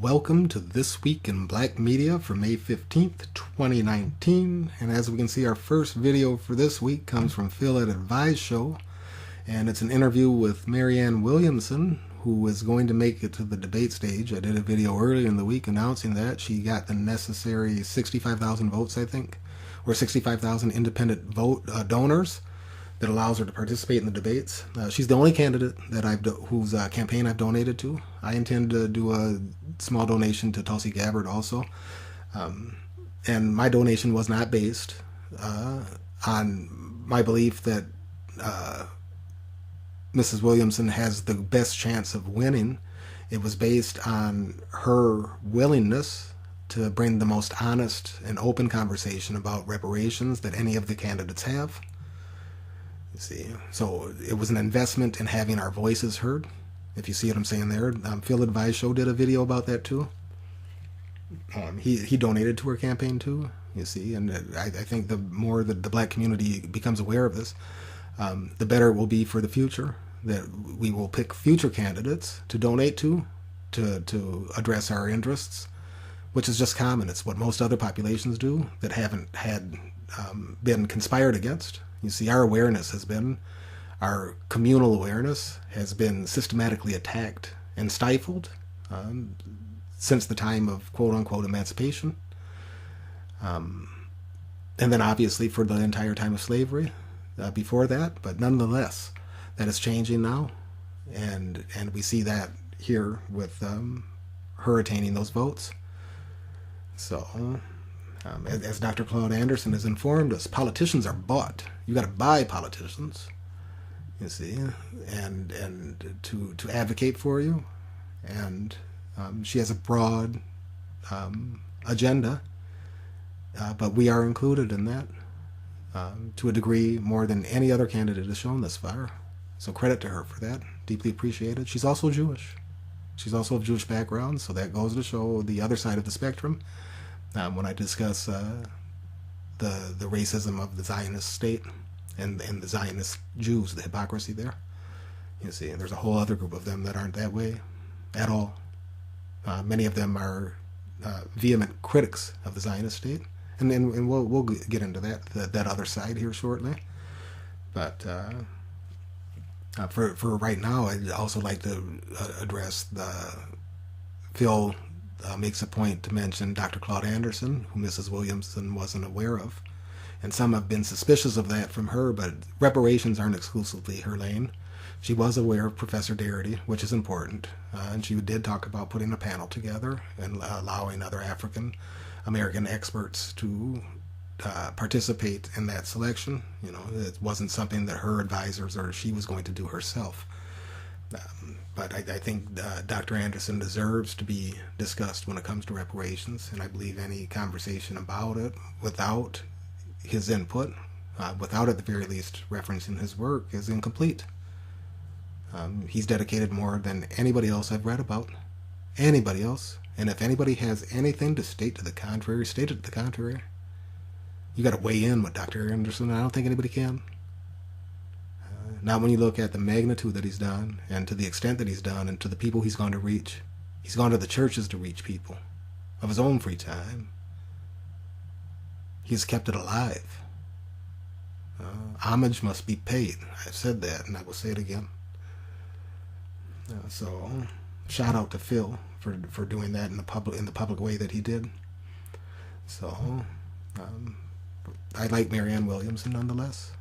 Welcome to This Week in Black Media for May 15th, 2019. And as we can see, our first video for this week comes from Phil at Advise Show. And it's an interview with Marianne Williamson, who is going to make it to the debate stage. I did a video earlier in the week announcing that. She got the necessary 65,000 votes, I think, or 65,000 independent vote donors that allows her to participate in the debates. She's the only candidate that whose campaign I've donated to. I intend to do a small donation to Tulsi Gabbard also. And my donation was not based on my belief that Mrs. Williamson has the best chance of winning. It was based on her willingness to bring the most honest and open conversation about reparations that any of the candidates have. You see, so it was an investment in having our voices heard, if you see what I'm saying there. Phil Advise Show did a video about that too. He donated to her campaign too, you see, and I think the more that the black community becomes aware of this, the better it will be for the future, that we will pick future candidates to donate to address our interests, which is just common. It's what most other populations do that haven't had been conspired against. You see, our communal awareness has been systematically attacked and stifled since the time of quote-unquote emancipation. And then obviously for the entire time of slavery before that, but nonetheless, that is changing now. And we see that here with her attaining those votes. So, as Dr. Claude Anderson has informed us, politicians are bought. You got to buy politicians, you see, and to advocate for you. And she has a broad agenda, but we are included in that to a degree more than any other candidate has shown thus far. So credit to her for that. Deeply appreciated. She's also Jewish. She's also of Jewish background, so that goes to show the other side of the spectrum. When I discuss the racism of the Zionist state and the Zionist Jews, the hypocrisy there, you see, and there's a whole other group of them that aren't that way at all. Many of them are vehement critics of the Zionist state, and we'll get into that other side here shortly. But for right now, I'd also like to address Phil makes a point to mention Dr. Claude Anderson, who Mrs. Williamson wasn't aware of. And some have been suspicious of that from her, but reparations aren't exclusively her lane. She was aware of Professor Darity, which is important, and she did talk about putting a panel together and allowing other African American experts to participate in that selection. You know, it wasn't something that her advisors or she was going to do herself. But I think Dr. Anderson deserves to be discussed when it comes to reparations, and I believe any conversation about it without his input, without at the very least referencing his work, is incomplete. He's dedicated more than anybody else I've read about. Anybody else. And if anybody has anything to state to the contrary, state it to the contrary. You got to weigh in with Dr. Anderson. I don't think anybody can. Not when you look at the magnitude that he's done, and to the extent that he's done, and to the people he's gone to reach. He's gone to the churches to reach people of his own free time. He's kept it alive. Homage must be paid. I've said that, and I will say it again. So, shout out to Phil for doing that in the public way that he did. So, I like Marianne Williamson nonetheless.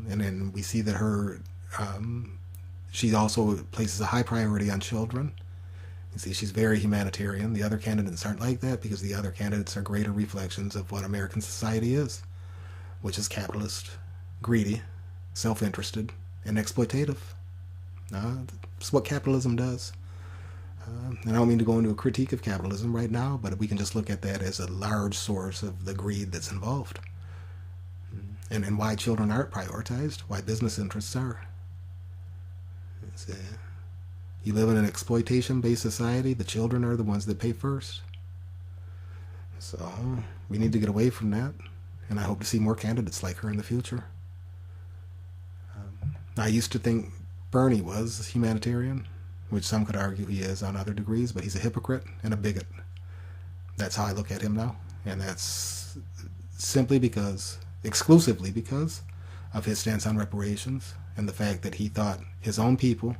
And then we see that she also places a high priority on children. You see, she's very humanitarian. The other candidates aren't like that because the other candidates are greater reflections of what American society is, which is capitalist, greedy, self-interested, and exploitative. It's what capitalism does. And I don't mean to go into a critique of capitalism right now, but we can just look at that as a large source of the greed that's involved. And why children aren't prioritized, why business interests are. You live in an exploitation-based society, the children are the ones that pay first. So we need to get away from that, and I hope to see more candidates like her in the future. I used to think Bernie was humanitarian. which some could argue he is on other degrees, but he's a hypocrite and a bigot. That's how I look at him now, and that's simply because, exclusively because, of his stance on reparations and the fact that he thought his own people,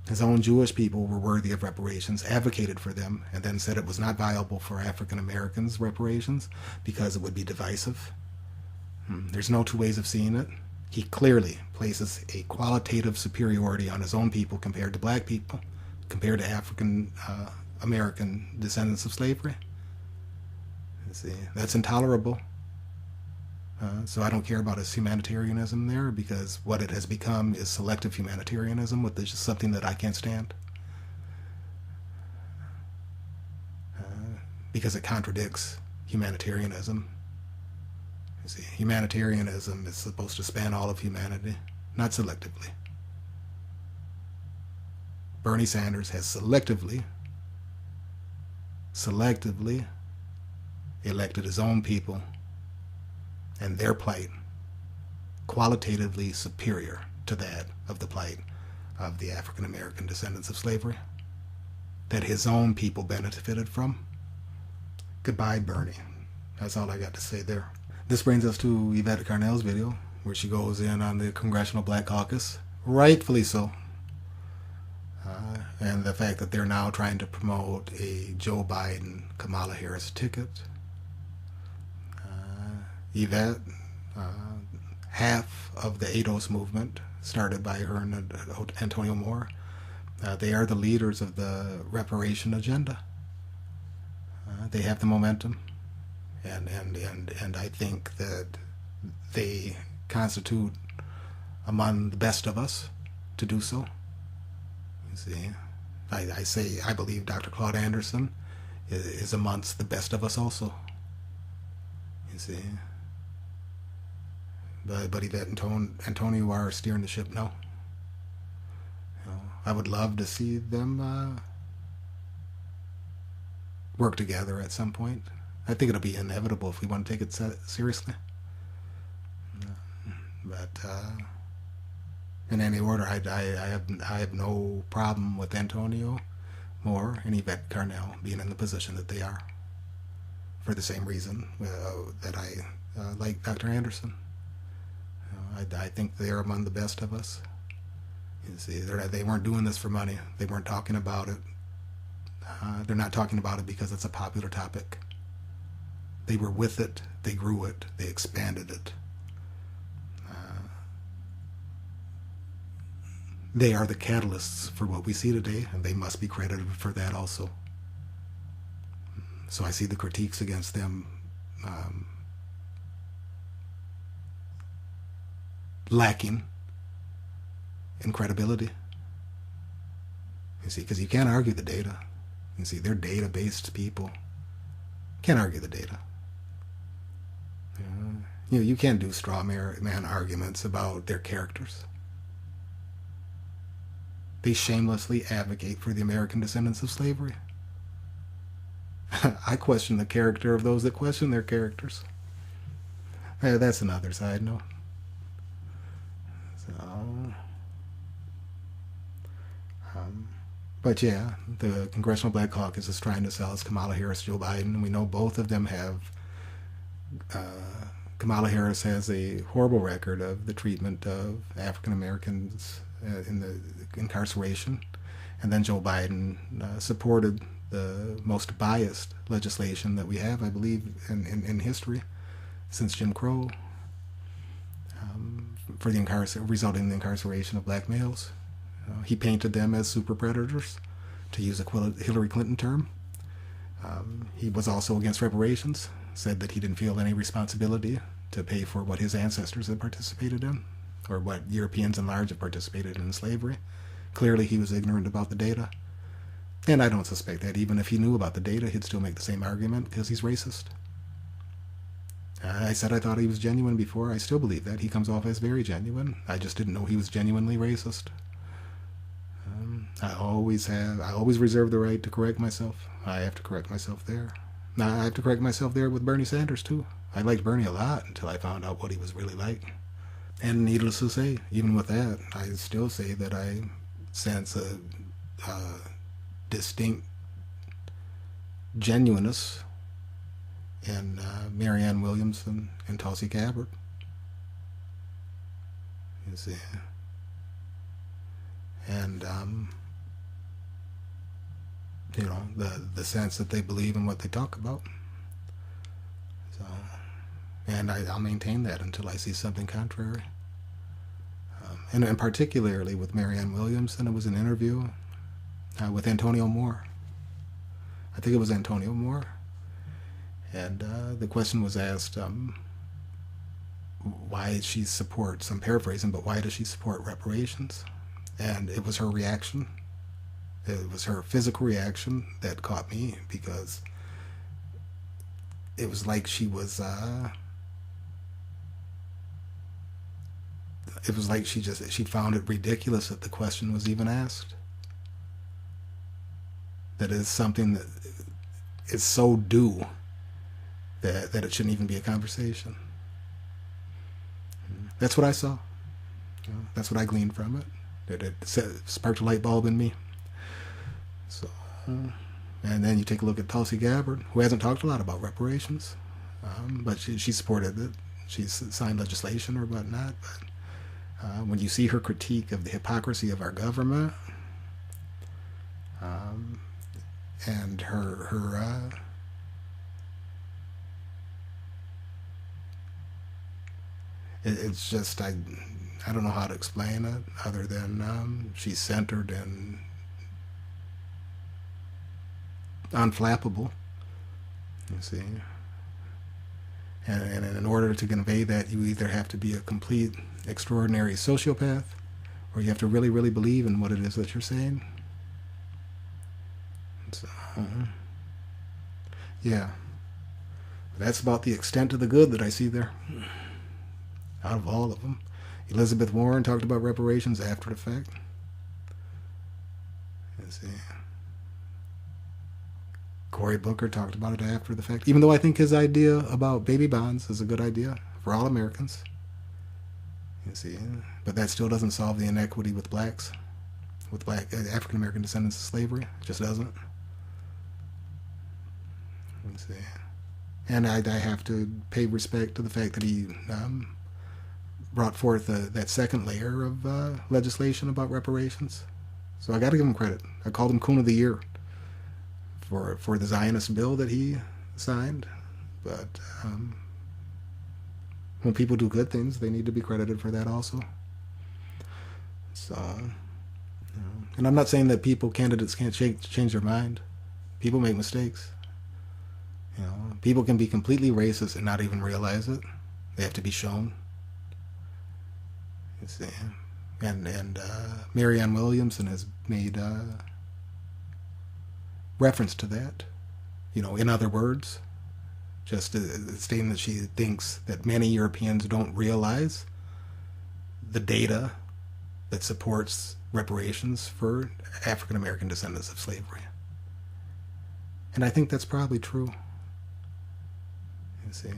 his own Jewish people, were worthy of reparations, advocated for them, and then said it was not viable for African Americans reparations because it would be divisive. There's no two ways of seeing it. He clearly places a qualitative superiority on his own people compared to black people, compared to African American descendants of slavery. You see, that's intolerable. So I don't care about his humanitarianism there, because what it has become is selective humanitarianism, which is just something that I can't stand. Because it contradicts humanitarianism. You see, humanitarianism is supposed to span all of humanity, not selectively. Bernie Sanders has selectively elected his own people and their plight qualitatively superior to that of the plight of the African American descendants of slavery that his own people benefited from. Goodbye, Bernie. That's all I got to say there. This brings us to Yvette Carnell's video, where she goes in on the Congressional Black Caucus, rightfully so, and the fact that they're now trying to promote a Joe Biden-Kamala Harris ticket. Yvette, half of the ADOS movement, started by her and Antonio Moore, they are the leaders of the reparation agenda. They have the momentum, and I think that they constitute among the best of us to do so. You see, I believe Dr. Claude Anderson is amongst the best of us also. You see. But Yvette and Antonio are steering the ship now. I would love to see them work together at some point. I think it'll be inevitable if we want to take it seriously. But in any order, I have no problem with Antonio Moore and Yvette Carnell being in the position that they are, for the same reason that I like Dr. Anderson. I think they're among the best of us. You see, they weren't doing this for money. They weren't talking about it. They're not talking about it because it's a popular topic. They were with it. They grew it. They expanded it. They are the catalysts for what we see today, and they must be credited for that also. So I see the critiques against them lacking in credibility. You see, because you can't argue the data. You see, they're data-based people. Can't argue the data. You can't do straw man arguments about their characters. They shamelessly advocate for the American descendants of slavery. I question the character of those that question their characters. That's another side note. But yeah, the Congressional Black Caucus is trying to sell us Kamala Harris, Joe Biden, and we know both of them have. Kamala Harris has a horrible record of the treatment of African Americans in the incarceration, and then Joe Biden supported the most biased legislation that we have, I believe, in history since Jim Crow, for the resulting in the incarceration of black males. He painted them as super predators, to use a Hillary Clinton term. He was also against reparations, said that he didn't feel any responsibility to pay for what his ancestors had participated in, or what Europeans in large have participated in slavery. Clearly he was ignorant about the data. And I don't suspect that even if he knew about the data, he'd still make the same argument because he's racist. I said I thought he was genuine before. I still believe that. He comes off as very genuine. I just didn't know he was genuinely racist. I always reserve the right to correct myself. I have to correct myself there. Now, I have to correct myself there with Bernie Sanders, too. I liked Bernie a lot until I found out what he was really like. And needless to say, even with that, I still say that I sense a distinct genuineness in Marianne Williamson and Tulsi Gabbard. You see, and you know, the sense that they believe in what they talk about. So, and I'll maintain that until I see something contrary. And particularly with Marianne Williamson, it was an interview with Antonio Moore. I think it was Antonio Moore. And the question was asked, why she supports, I'm paraphrasing, but why does she support reparations? And it was her reaction. It was her physical reaction that caught me, because it was like she was, it was like she found it ridiculous that the question was even asked. That is something that is so due that it shouldn't even be a conversation. That's what I saw. You know, that's what I gleaned from it. It sparked a light bulb in me. So, and then you take a look at Tulsi Gabbard, who hasn't talked a lot about reparations, but she supported it. She's signed legislation or whatnot. But when you see her critique of the hypocrisy of our government, and her it's just, I don't know how to explain it other than she's centered and unflappable, you see. And in order to convey that, you either have to be a complete extraordinary sociopath, or you have to really, really believe in what it is that you're saying. So, yeah, that's about the extent of the good that I see there, out of all of them. Elizabeth Warren talked about reparations after the fact. Let's see. Cory Booker talked about it after the fact, even though I think his idea about baby bonds is a good idea for all Americans. You see, but that still doesn't solve the inequity with blacks, with black African American descendants of slavery. It just doesn't. You see, and I have to pay respect to the fact that he brought forth that second layer of legislation about reparations. So I got to give him credit. I called him Coon of the Year for the Zionist bill that he signed. But when people do good things, they need to be credited for that also. So, you know, and I'm not saying that candidates can't change their mind. People make mistakes. You know, people can be completely racist and not even realize it. They have to be shown. You see, and Marianne Williamson has made reference to that. You know, in other words, just stating that she thinks that many Europeans don't realize the data that supports reparations for African American descendants of slavery. And I think that's probably true. You see,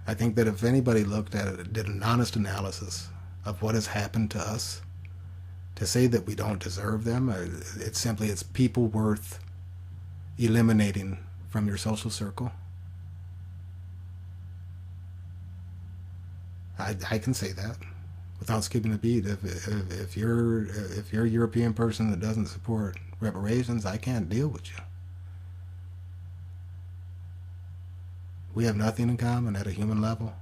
I think that if anybody looked at it, did an honest analysis of what has happened to us, to say that we don't deserve them, it's people worth eliminating from your social circle. I can say that without skipping a beat. If you're a European person that doesn't support reparations, I can't deal with you. We have nothing in common at a human level.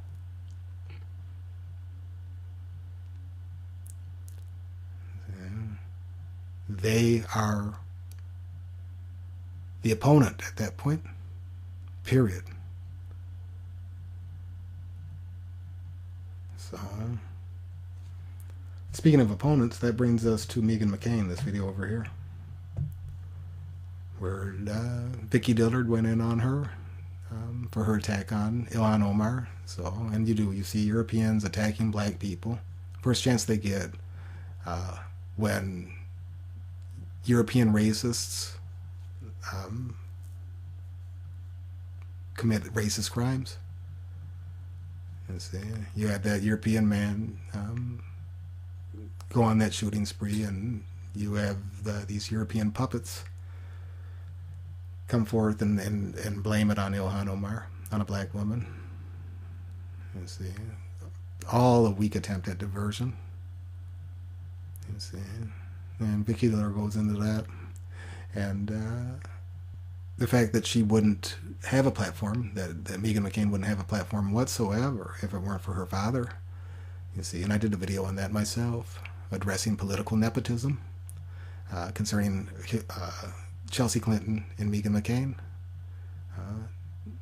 They are the opponent at that point, period. So, speaking of opponents, that brings us to Megan McCain, this video over here, where Vicky Dillard went in on her for her attack on Ilhan Omar. So, and you see Europeans attacking black people. First chance they get when European racists commit racist crimes. You see, you had that European man go on that shooting spree and you have these European puppets come forth and blame it on Ilhan Omar, on a black woman. You see, all a weak attempt at diversion. You see, and Vicky Diller goes into that, and the fact that she wouldn't have a platform, that Meghan McCain wouldn't have a platform whatsoever if it weren't for her father. You see, and I did a video on that myself, addressing political nepotism concerning Chelsea Clinton and Meghan McCain,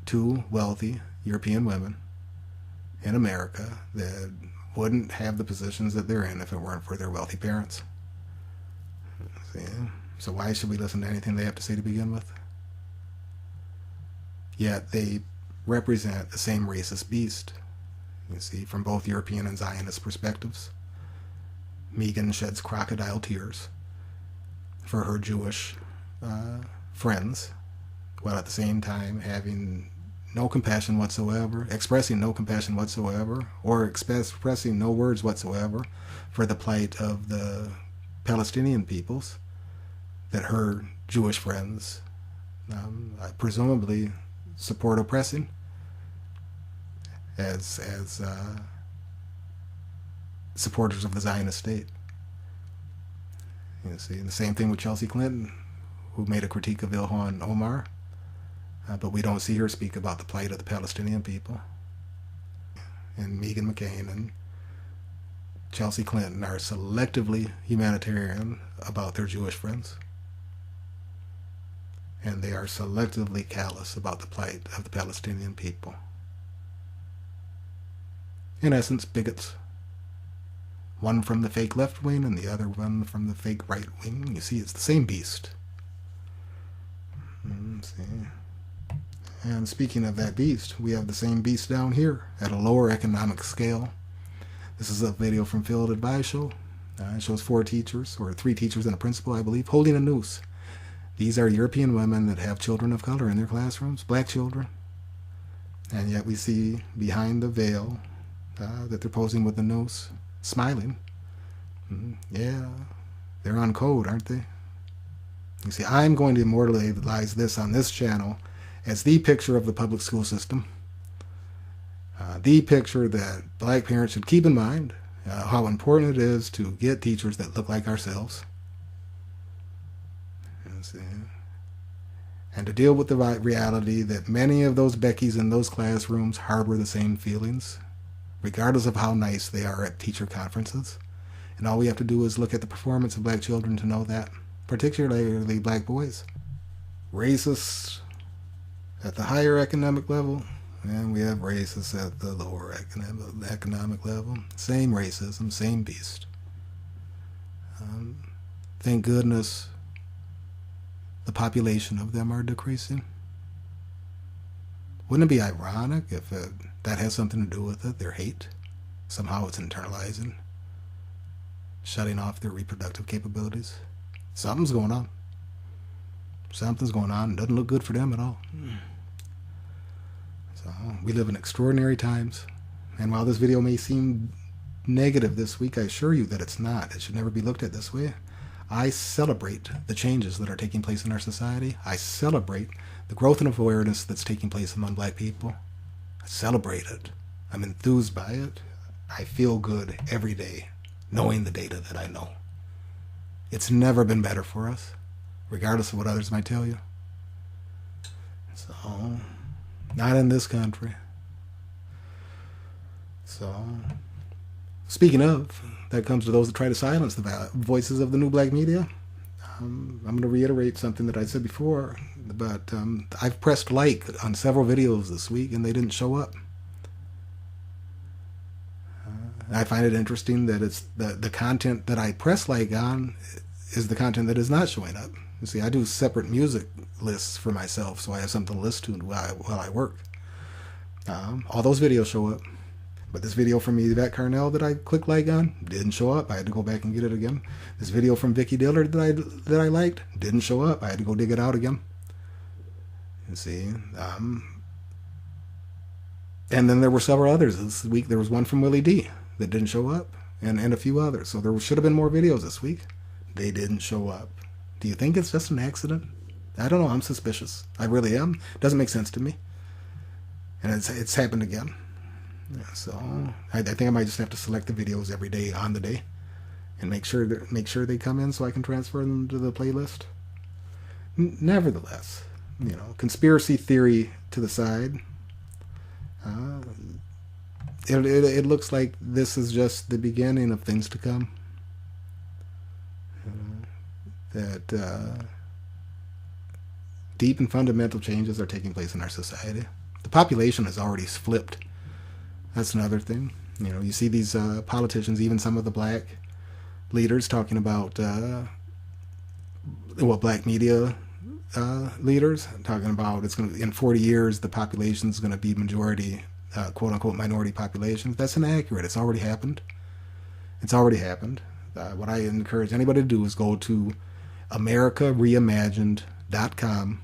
two wealthy European women in America that wouldn't have the positions that they're in if it weren't for their wealthy parents. See? So why should we listen to anything they have to say to begin with? Yet they represent the same racist beast, you see, from both European and Zionist perspectives. Meghan sheds crocodile tears for her Jewish friends, while at the same time having no compassion whatsoever, expressing no compassion whatsoever, or expressing no words whatsoever for the plight of the Palestinian peoples that her Jewish friends presumably support oppressing as supporters of the Zionist state. You see, and the same thing with Chelsea Clinton, who made a critique of Ilhan Omar, but we don't see her speak about the plight of the Palestinian people. And Meghan McCain and Chelsea Clinton are selectively humanitarian about their Jewish friends. And they are selectively callous about the plight of the Palestinian people. In essence, bigots. One from the fake left wing and the other one from the fake right wing. You see, it's the same beast. See. And speaking of that beast, we have the same beast down here at a lower economic scale. This is a video from Field Advice Show. It shows 4 teachers, or 3 teachers and a principal, I believe, holding a noose. These are European women that have children of color in their classrooms, black children. And yet we see behind the veil that they're posing with the noose, smiling. Yeah, they're on code, aren't they? You see, I'm going to immortalize this on this channel as the picture of the public school system. The picture that black parents should keep in mind, how important it is to get teachers that look like ourselves. And to deal with the reality that many of those Beckys in those classrooms harbor the same feelings, regardless of how nice they are at teacher conferences. And all we have to do is look at the performance of black children to know that, particularly black boys. Racists at the higher economic level, and we have racists at the lower economic level. Same racism, same beast. Thank goodness the population of them are decreasing. Wouldn't it be ironic if that has something to do with it, their hate? Somehow it's internalizing, shutting off their reproductive capabilities. Something's going on. Something's going on. It doesn't look good for them at all. So we live in extraordinary times. And while this video may seem negative this week, I assure you that it's not. It should never be looked at this way. I celebrate the changes that are taking place in our society. I celebrate the growth and awareness that's taking place among black people. I celebrate it. I'm enthused by it. I feel good every day knowing the data that I know. It's never been better for us, regardless of what others might tell you. So, not in this country. So, speaking of, that comes to those that try to silence the voices of the new black media. I'm going to reiterate something that I said before, but I've pressed like on several videos this week and they didn't show up. I find it interesting that it's the content that I press like on is the content that is not showing up. You see, I do separate music lists for myself, so I have something to listen to while I work. All those videos show up. But this video from Yvette Carnell that I clicked like on didn't show up. I had to go back and get it again. This video from Vicky Diller that I liked didn't show up. I had to go dig it out again. You see, and then there were several others this week. There was one from Willie D that didn't show up, and a few others. So there should have been more videos this week. they didn't show up. Do you think it's just an accident? I don't know. I'm suspicious. I really am. Doesn't make sense to me. And it's happened again. Yeah, so I think I might just have to select the videos every day on the day, and make sure they come in so I can transfer them to the playlist. Nevertheless, conspiracy theory to the side. It looks like this is just the beginning of things to come. That deep and fundamental changes are taking place in our society. The population has already flipped. That's another thing. You see these politicians, even some of the black leaders, talking about, black media leaders, talking about it's going to, in 40 years, the population is going to be majority, quote unquote, minority populations. That's inaccurate. It's already happened. What I encourage anybody to do is go to AmericaReimagined.com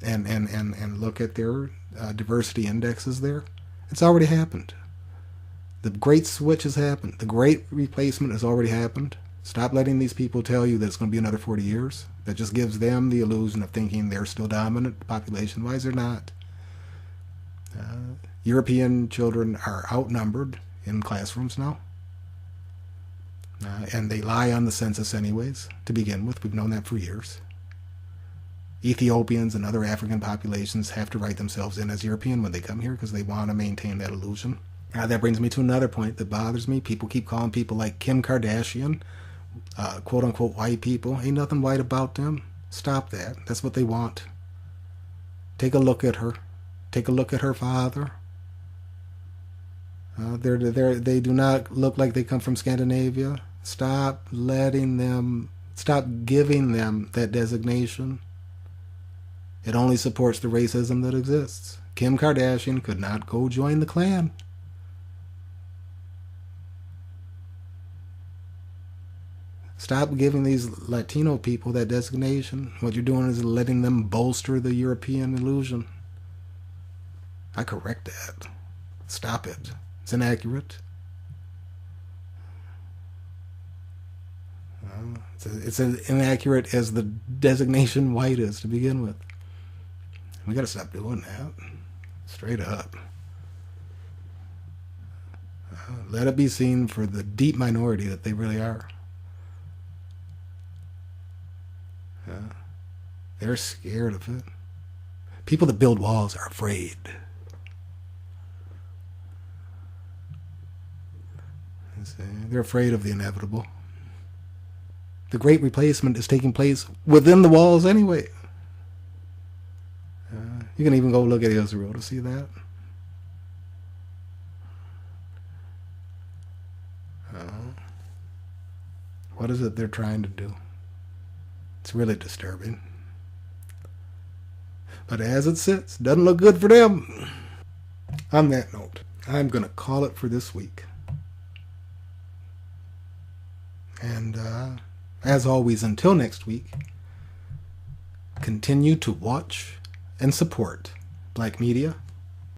and look at their diversity indexes there. It's already happened. The great switch has happened. The great replacement has already happened. Stop letting these people tell you that it's going to be another 40 years. That just gives them the illusion of thinking they're still dominant population-wise. They're not. European children are outnumbered in classrooms now. And they lie on the census anyways, to begin with. We've known that for years. Ethiopians and other African populations have to write themselves in as European when they come here because they want to maintain that illusion. That brings me to another point that bothers me. People keep calling people like Kim Kardashian, quote-unquote white people. Ain't nothing white about them. Stop that. That's what they want. Take a look at her. Take a look at her father. They do not look like they come from Scandinavia. Stop giving them that designation. It only supports the racism that exists. Kim Kardashian could not go join the Klan. Stop giving these Latino people that designation. What you're doing is letting them bolster the European illusion. I correct that. Stop it. It's inaccurate. It's as inaccurate as the designation white is to begin with. We got to stop doing that. Straight up. Let it be seen for the deep minority that they really are. They're scared of it. People that build walls are afraid. They're afraid of the inevitable. The great replacement is taking place within the walls anyway. You can even go look at Israel to see that. What is it they're trying to do? It's really disturbing. But as it sits, doesn't look good for them. On that note, I'm going to call it for this week. And as always, until next week, continue to watch and support Black media